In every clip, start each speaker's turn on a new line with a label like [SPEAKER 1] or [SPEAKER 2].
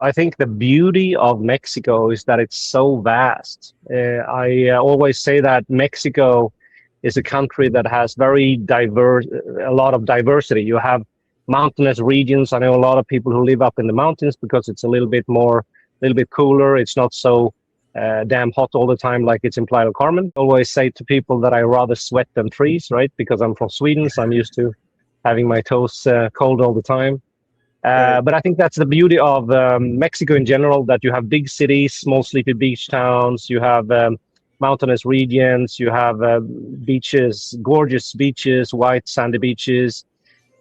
[SPEAKER 1] I think the beauty of Mexico is that it's so vast. I always say that Mexico is a country that has very diverse, a lot of diversity. You have mountainous regions. I know a lot of people who live up in the mountains because it's a little bit more, a little bit cooler. It's not so damn hot all the time like it's in Playa del Carmen. I always say to people that I rather sweat than freeze, right? Because I'm from Sweden, so I'm used to having my toes cold all the time.
[SPEAKER 2] Right.
[SPEAKER 1] But I think that's the beauty of Mexico in general, that you have big cities, small sleepy beach towns, you have mountainous regions, you have beaches, gorgeous beaches, white sandy beaches.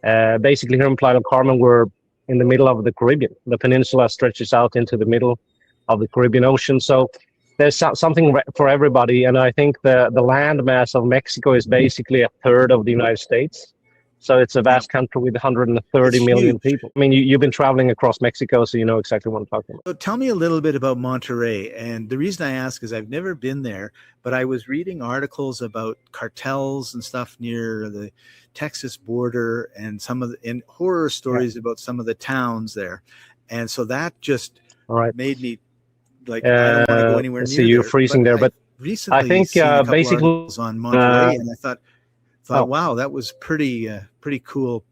[SPEAKER 1] Basically, here in Playa del Carmen, we're in the middle of the Caribbean. The peninsula stretches out into the middle of the Caribbean Ocean. So there's something for everybody. And I think the land mass of Mexico is basically a third of the United States. So it's a
[SPEAKER 2] Yeah.
[SPEAKER 1] vast country with
[SPEAKER 2] It's
[SPEAKER 1] 130 million
[SPEAKER 2] huge.
[SPEAKER 1] people. I mean, you've been traveling across Mexico, so you know exactly what I'm talking about.
[SPEAKER 2] So tell me a little bit about Monterrey. And the reason I ask is I've never been there, but I was reading articles about cartels and stuff near the Texas border and and horror
[SPEAKER 1] Yeah.
[SPEAKER 2] stories about some of the towns there. And so that just
[SPEAKER 1] All right.
[SPEAKER 2] made me like, I don't want to go anywhere
[SPEAKER 1] Let's see,
[SPEAKER 2] near
[SPEAKER 1] you're
[SPEAKER 2] there. But
[SPEAKER 1] freezing there,
[SPEAKER 2] I've
[SPEAKER 1] but I
[SPEAKER 2] recently
[SPEAKER 1] think
[SPEAKER 2] seen a couple
[SPEAKER 1] basically,
[SPEAKER 2] articles on
[SPEAKER 1] uh,
[SPEAKER 2] Monterrey, and I thought,
[SPEAKER 1] oh,
[SPEAKER 2] wow, that was pretty cool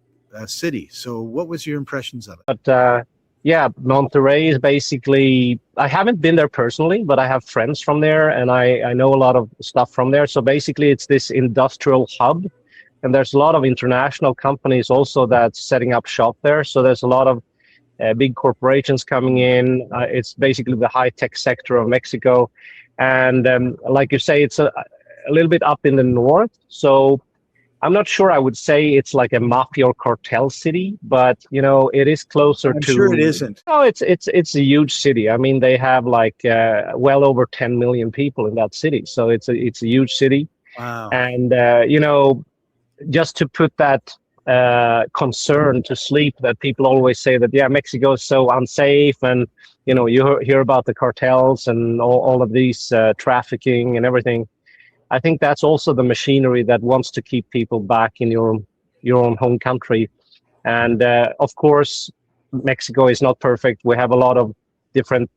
[SPEAKER 2] city. So what was your impressions of it?
[SPEAKER 1] but yeah, Monterrey is basically, I haven't been there personally, but I have friends from there and I know a lot of stuff from there. So basically, it's this industrial hub. And there's a lot of international companies also that's setting up shop there. So there's a lot of big corporations coming in. It's basically the high tech sector of Mexico. And like you say, it's a little bit up in the north. So I'm not sure I would say it's like a mafia or cartel city, but you know, it is closer
[SPEAKER 2] I'm sure it
[SPEAKER 1] to.
[SPEAKER 2] isn't.
[SPEAKER 1] No, it's a huge city. I mean, they have like well over 10 million people in that city, so it's a huge city.
[SPEAKER 2] Wow.
[SPEAKER 1] And you know, just to put that concern to sleep, that people always say that yeah, Mexico is so unsafe, and you know, you hear about the cartels and all of these trafficking and everything. I think that's also the machinery that wants to keep people back in your own home country. And of course, Mexico is not perfect. We have a lot of different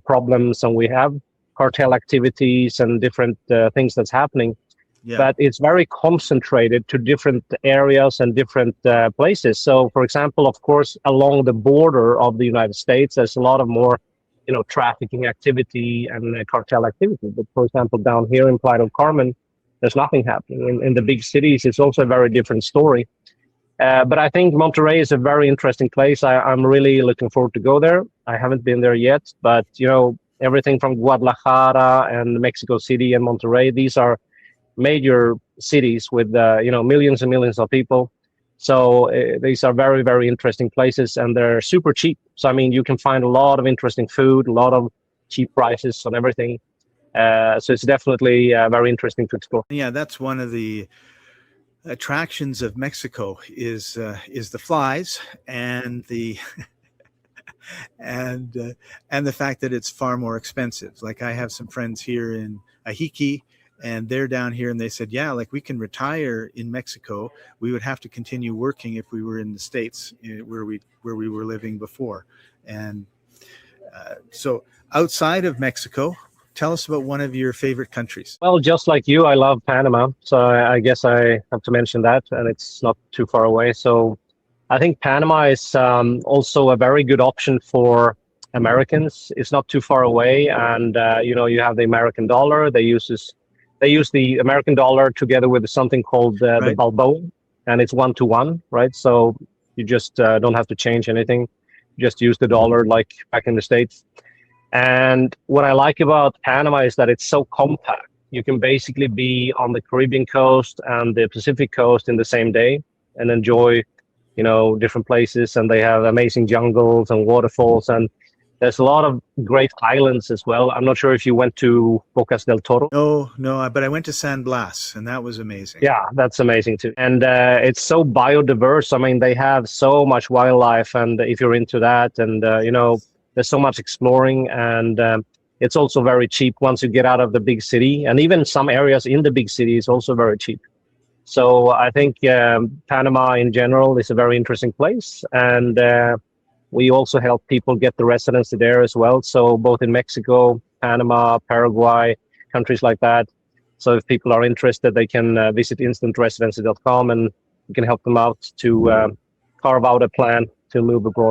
[SPEAKER 1] problems, and we have cartel activities and different things that's happening.
[SPEAKER 2] Yeah.
[SPEAKER 1] But it's very concentrated to different areas and different places. So, for example, of course, along the border of the United States, there's a lot of more, you know, trafficking activity and cartel activity. But for example, down here in Playa del Carmen, there's nothing happening. In the big cities, it's also a very different story. But I think Monterrey is a very interesting place. I'm really looking forward to go there. I haven't been there yet, but you know, everything from Guadalajara and Mexico City and Monterrey, these are major cities with you know, millions and millions of people. So these are very, very interesting places, and they're super cheap. So I mean, you can find a lot of interesting food, a lot of cheap prices on everything. So it's definitely very interesting to explore.
[SPEAKER 2] Yeah, that's one of the attractions of Mexico is the flies and the and the fact that it's far more expensive. Like I have some friends here in Ahiki, and they're down here, and they said, yeah, like we can retire in Mexico. We would have to continue working if we were in the States, where we were living before. And so outside of Mexico, tell us about one of your favorite countries.
[SPEAKER 1] Well, just like you, I love Panama. So I guess I have to mention that, and it's not too far away. So I think Panama is also a very good option for Americans. It's not too far away, and you know, you have the American dollar. They use the American dollar together with something called the
[SPEAKER 2] Right.
[SPEAKER 1] Balboa, and it's 1 to 1, right? So you just don't have to change anything. Just use the dollar like back in the States. And what I like about Panama is that it's so compact. You can basically be on the Caribbean coast and the Pacific coast in the same day and enjoy, you know, different places. And they have amazing jungles and waterfalls. And there's a lot of great islands as well. I'm not sure if you went to Bocas del Toro.
[SPEAKER 2] No, but I went to San Blas, and that was amazing.
[SPEAKER 1] Yeah, that's amazing too. And it's so biodiverse. I mean, they have so much wildlife. And if you're into that, and, you know, there's so much exploring, and it's also very cheap once you get out of the big city. And even some areas in the big city is also very cheap. So I think Panama in general is a very interesting place. And We also help people get the residency there as well. So both in Mexico, Panama, Paraguay, countries like that. So if people are interested, they can visit instantresidency.com, and we can help them out to carve out a plan to move abroad.